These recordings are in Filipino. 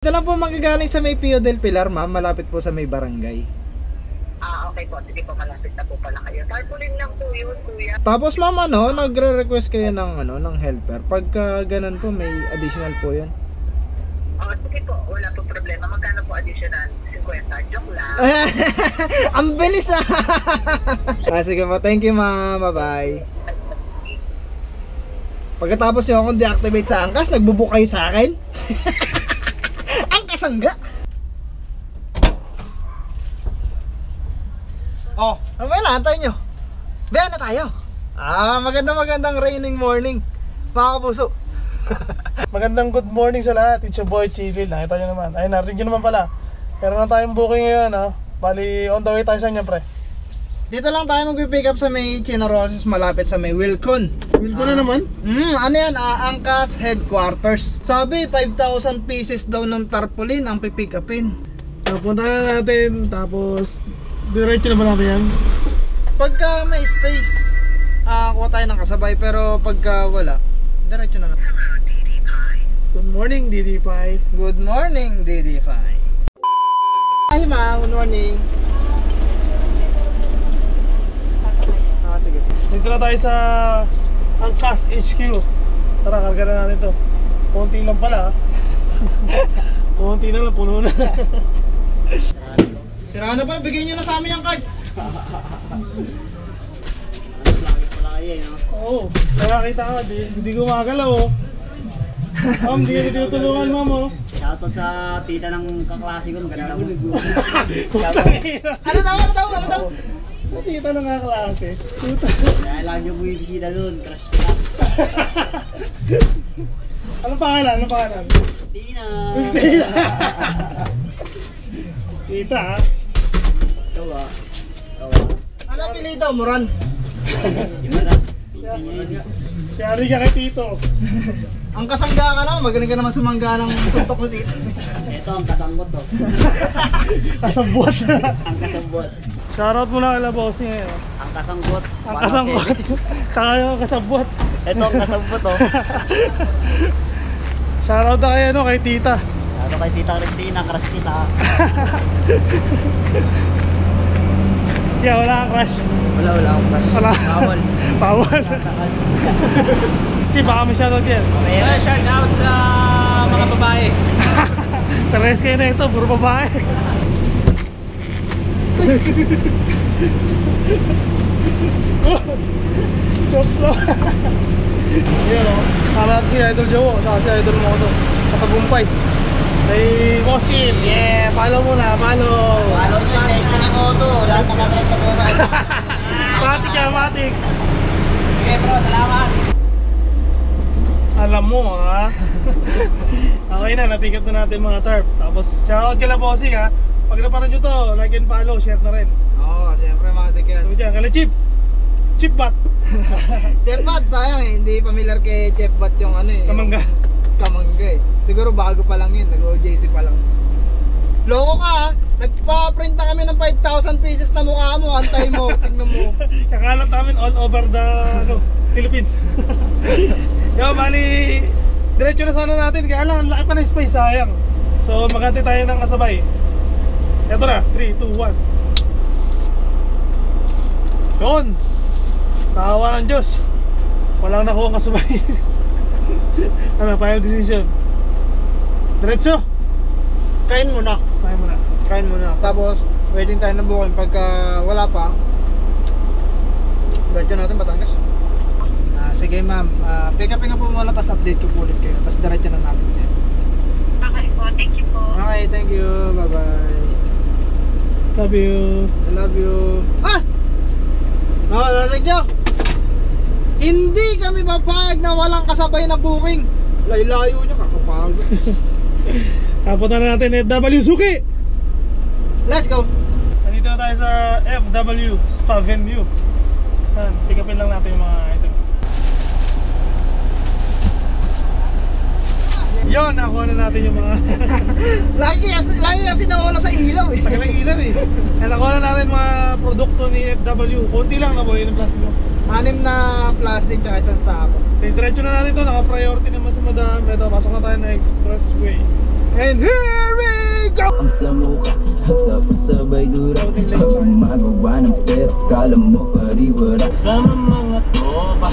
Ito lang po magagaling sa may Pio del Pilar, ma'am. Malapit po sa may barangay. Okay po. Sige po, malapit na po pala kayo. Tarpaulin lang po yun, kuya. Tapos ma'am, nagre-request kayo ng helper. Pagka ganun po, may additional po yun. Sige po. Wala po problema. Magkano po additional? 50. Joke lang. Ang bilis sige po, thank you ma'am. Bye-bye. Pagkatapos nyo akong deactivate sa angkas, nagbubook kayo sa akin. Ang kasangga. Ano ba yun? Antay nyo. Bayan na tayo. Magandang raining morning, mga kapuso. Magandang good morning sa lahat. It's your boy Chivil. Nakita nyo naman. Ay, narinig nyo naman pala. Meron na tayong booking ngayon, ha. Bali, on the way tayo sa inyo, pre. Dito lang tayo mag-pick up sa may Chinaroses, malapit sa may Wilcon. Wilcon na naman? Ano yan? Angkas Headquarters. Sabi, 5,000 pieces daw ng tarpaulin ang pipick upin. Punta na natin, tapos diretso na ba natin yan? Pagka may space, kuha tayo ng kasabay. Pero pagka wala, diretso na natin. Good morning, DD Pai. Good morning, DD5. Hi ma, good morning. Sige. Dito na tayo sa Angkas HQ. Tara, karga na natin to. Konti lang pala, ha. Konti na lang, puno na. Sira na pala, bigyan nyo na sa amin yung card. Oo, nakakita ka, hindi gumagalaw, oh. Ma'am, hindi ka tinutulungan, ma'am, oh. Shoutout sa tita ng kaklase ko, maganda mo. Ano daw? Tita ng kaklase. Kaya lang yung bumibisita doon, crush ka. Anong pangalan? Tina! Christina! Tita, ha? Ikaw ah. Ano apelido mo, Ron? Iba na. Kaya ka kay Tito. Ang kasangga ka na, magaling ka naman sumangga ng suntok ko dito. Ito ang kasambot to. Kasabot. Ang kasambot. Shoutout muna kay Bossing ngayon. Ang kasambot. Ang kasambot. Tsaka yung kasabot. Ito ang kasambot to. Shoutout na kay Tita. Ano kay Tita Christina, crush kita. Yeah, wala kang crush. Wala akong crush. Wala. Bawal. Sakal. Chi, baka may shoutout yan. Shout out sa mga babae. Pares kayo na ito, puro babae. Jokes lang. Yun o, sama natin si Idol Jowo, saka si Idol Moto Katagumpay. Kay Boss Chip, yeah, follow mo na, follow. Follow nyo, testing ako to. Lahat nakatrend na to. Matik yan, matik. Okay bro, salamat. Alam mo ha. Okay na, napick up na natin mga tarp. Tapos shoutout kila Bossing ha. Pag napanood nyo to, like and follow, share na rin. Oo, siyempre matik yan. Sabi dyan, kala Chip Bat. Chef Bat, sayang hindi familiar kay Chef Bat yung Kamangga. Kamangga Siguro bago pa lang yun, nag-OJT pa lang. Loko ka ha, nagpa-print na kami ng 5,000 pieces na mukha mo, antay mo, tingnan mo. Kakalat namin all over the Philippines. Yo, bali, diretso na sana natin, kaya lang, laki pa na space, sayang. So, maghanti tayo ng kasabay. Eto na, 3, 2, 1. Yun! Sa awa ng Diyos, walang nakuha kasabay. Final decision. Diretso! Kain muna. Kaya mo na. Tapos, waiting tayo na bukin. Pagka wala pa, diretso natin Batangas. Sige ma'am, pick up nga po muna, tapos update ko po ulit kayo. Tapos diretso na natin dyan. Okay po, thank you po. Okay, thank you. Bye-bye. Love you. I love you. Narinig nyo? Hindi kami papayag na walang kasabay na booking. Layo-layo nyo, kakapagod. Tapunta na natin FW Suki! Let's go! Nandito na tayo sa FW Spa Venue. Pick upin lang natin yung mga item. Yun, nakuha na natin yung mga Lagi kasi nawala sa ilaw eh. tagal ng ilaw eh. Nakuha na natin mga produkto ni FW. Kunti lang na boy, yung plastic mo. 6 na plastic tsaka isang sako. Diretso na natin to, naka-priority naman si Madam. Ito, pasok na tayo na expressway. And here we go! Ang samuka, tapos sabay dura. Magawa ng pero kala mo pariwara. Sama mga tropa,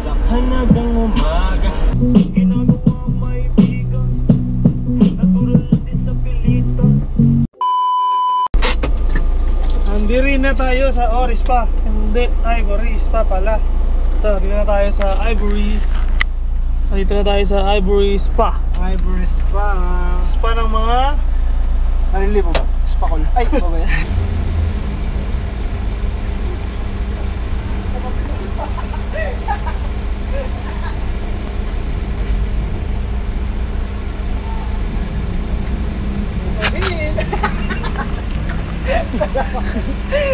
sa kanagang umaga. Ginagawa ang maibigan, natural din sa pilito. Andiri na tayo sa Spa. Hindi, Ivory Spa pala. Ito, dito na tayo sa Ivory. Dito na tayo sa Ivory Spa. Ivory Spa. Spa ng mga... Nalilibo ba? Spa ko. Ay, ba ba yan?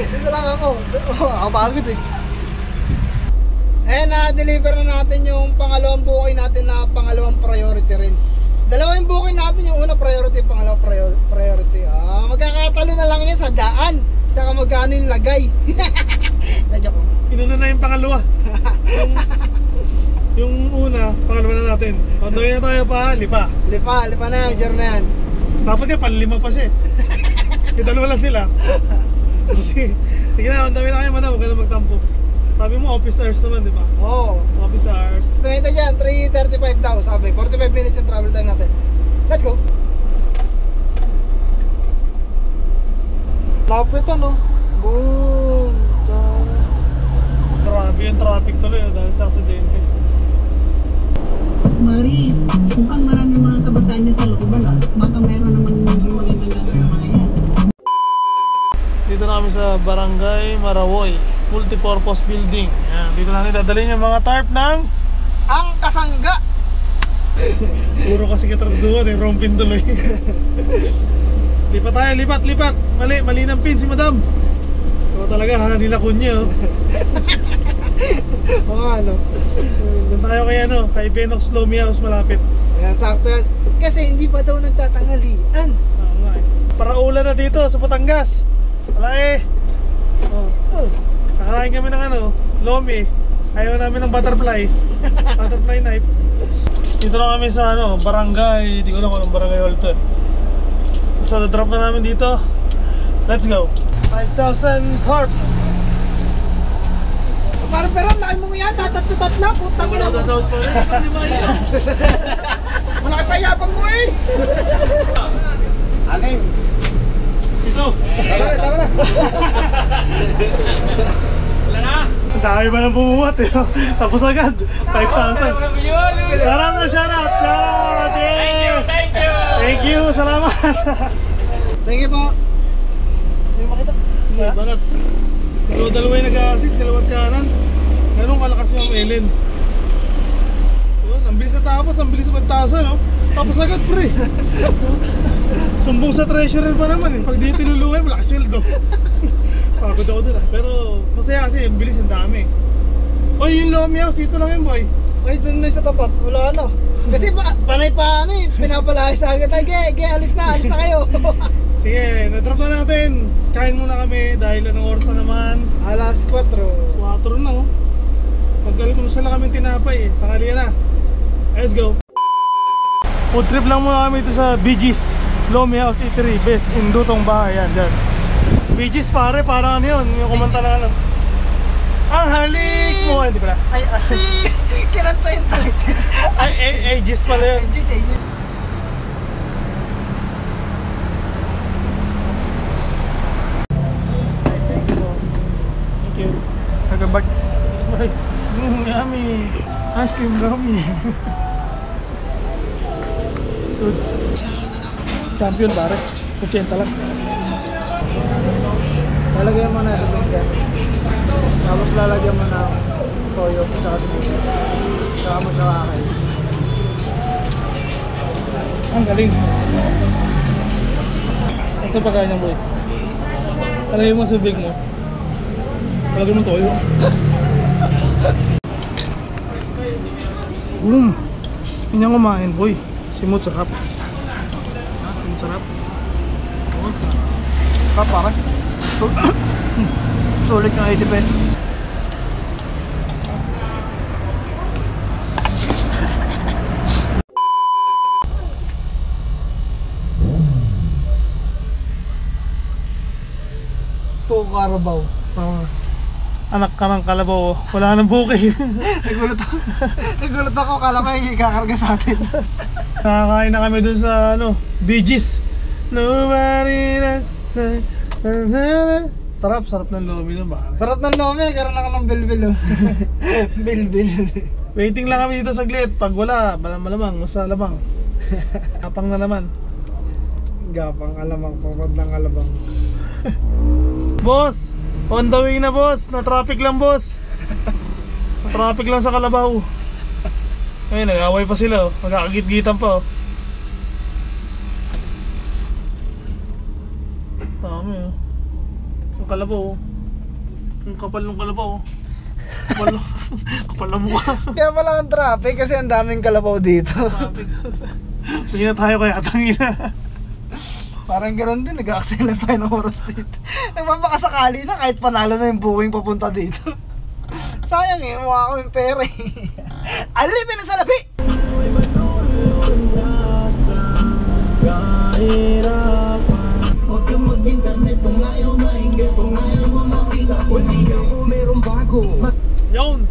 Isa lang ako. Ako pagod eh. Na-deliver na natin yung pangalawang booking natin na pangalawang priority rin. Dalawa yung booking natin, yung una priority, pangalawa priority. Magkakatalo na lang yan sa daan. Tsaka magkano yung lagay. Nadya ko. Inuna na yung pangalawa. yung una, pangalawa na natin. Patuloy na tayo pa, lipa. Lipa na yan, sure na yan. Dapat nga, panlima pa siya. Yung dalawa lang sila. Sige na, ang dami na kayo, madam. Huwag ka na magtampo. Sabi mo, office hours naman, di ba? Oo. Office hours. Estimate dyan, 3:35 daw. Sabi, 45 minutes yung travel time natin. Let's go. Lapit ano? Boom. Grabe yung traffic tuloy dahil sa aksidente. Mari, mukhang maraming mga kabataan niya sa looban baka meron naman yung magandang gagawin mga yan. Dito na kami sa Barangay Marawoy Multipurpose Building. Yan, dito natin dadalhin yung mga tarp ng Ang Kasangga. puro kasi katraduhan eh, rompin tuloy. Lipat tayo, lipat. Mali ng pin si madam. Ito talaga ha, nila kunya oh. Oo ano. Doon tayo kay Benox Lomi House malapit. Ayan, sakto yan. Kasi hindi pa daw nagtatanghalian. Oo nga eh. Para ulan na dito sa Batangas. Wala eh. Nakakain kami ng Lomi. Ayaw namin ng butterfly. Butterfly knife. Dito na kami sa barangay. Hindi ko alam kung anong barangay hall to. So, drop na namin dito. Let's go. 5,000 tarp. Parang pero laki mo yan, tatat lang. Putang ina mo. Daw pa rin. Malaki pa yapang mo eh. Alin? Ito. Tama na. Ang dami ba nang bumuhat eh. Tapos agad. 5,000. Shout out! Shout out! Thank you! Salamat! Thank you po. Hindi mo makita. Hindi, banat. Dalawa yung nag-assist, kalawat kanan. Ganun kalakas yung Ellen. Yun, ang bilis na tapos, ang bilis sa 1,000 no? Tapos agad pre. Sumbong sa treasurer pa naman eh. Pag di tinulungan, malakas sweldo. Pagod ako dun ah. Pero masaya kasi, ang bilis, ang dami. Oy, yung Lomi House, dito lang yun boy. Ay, dun na sa tapat. Wala na. Kasi panay pa pinapalaki sa agad. Ay, alis na kayo. Sige, na-drop na natin. Kain muna kami dahil anong oras na naman. Alas 4. 4 na oh. Magkalimsa lang kami tinapay eh. Tanghalian na. Let's go. Food trip lang muna kami ito sa BG's Lomi House Eatery. Best in Dutong Bahay. Yan, dyan. BG's pare, parang ano yun. Yung kumanta na ang halik mo. Hindi pala. Ay, asi! Kinanta yung title. Ay, Aegis pala yun. Aegis. Thank you. Nagabag. Yummy. Ice cream gummy. Goods. Champion pare. 80 lang. Lalagyan mo na sa bigyan. Tapos lalagyan mo ng toyo at saka sibuyas. Saka mo sa kakay. Ang galing. Ito pagkain niya boy. Talagay mo sa big mo. Talagay mo toyo. Boom! Yun yung kumain boy. Simot sarap. Simot sarap. Oh, sarap parang. Sulit yung 80 pesos. Carabao. Anak ka ng kalabaw, wala nang bukay. Nagulat ako, kala ko yung ikakarga sa atin. Nakakain na kami dun sa Bee Gees. Nobody does. Sarap ng lomi nun ba? Sarap ng lomi, nagkaroon ako ng bilbil oh. Bilbil. Waiting lang kami dito saglit. Pag wala, malamang, nasa labang. Kapang na naman. Gapang alamang, pagod ng alabang. Boss! On the way na boss! Na traffic lang boss! Na traffic lang sa Kalabaw. Ayun, nag-away pa sila oh. Magkakagit-gitan pa oh. Dami oh. Yung Kalabaw oh. Yung kapal ng Kalabaw oh. Kapal ng mukha. Kaya pala ang traffic kasi ang daming kalabaw dito. Hindi na tayo kaya tangina. Parang ganoon din, nag-a-accel lang tayo ng oras dito. Nagpapakasakali na kahit panalo na yung booking papunta dito. Sayang eh, mukha kami pera eh. Alipin na sa labi! Huwag kang mag-internet kung ayaw mainggan, kung ayaw mo makita, kung ayaw mo merong bago. Yun!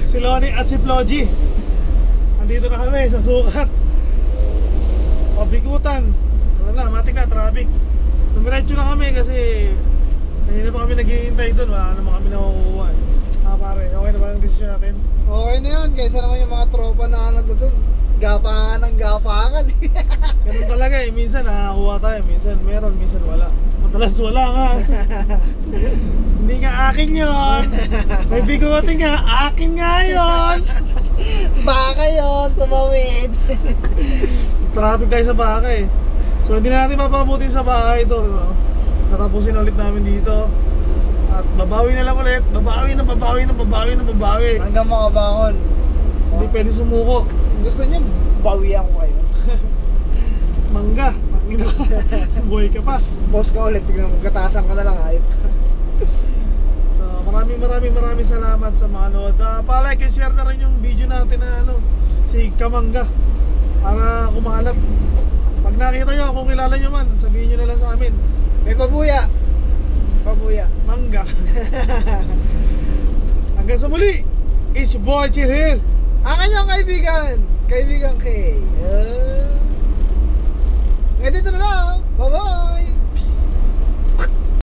Si Lonnie at si Floji. Andito na kami sa sukat. Pabigutan. Wala, matik na traffic. Dumiretso na kami kasi kanina pa kami naghihintay doon. Wala naman kami nakukuha eh. Pare, okay na ba ang desisyon natin? Okay na yun, kaysa naman yung mga tropa na doon. Gapangan ng gapangan. Ganun talaga eh. Minsan nakakuha tayo, minsan meron, minsan wala. Madalas wala nga. Hindi nga akin yun. May bigote nga, akin nga yun. Baka yun, tumawid. Traffic tayo sa baka eh. So hindi na natin mapabutin sa bahay ito, no? Tatapusin ulit namin dito. At babawi na lang ulit. Babawi. Hanggang makabangon. Hindi pwede sumuko. Gusto nyo, bawian ko kayo. Mangga. Buhay ka pa. Boss ka ulit, tignan mo, gatasan ka na lang, hype. So maraming salamat sa mga nanood. Pa-like and share na rin yung video natin na si Kamangga. Para kumalat. Pag nakita nyo, kung kilala nyo man, sabihin nyo na lang sa amin. May pabuya. Mangga. Hanggang sa muli, it's your boy Chill here. Ang kanyang kaibigan Kay. Ngayon dito na lang. Bye-bye.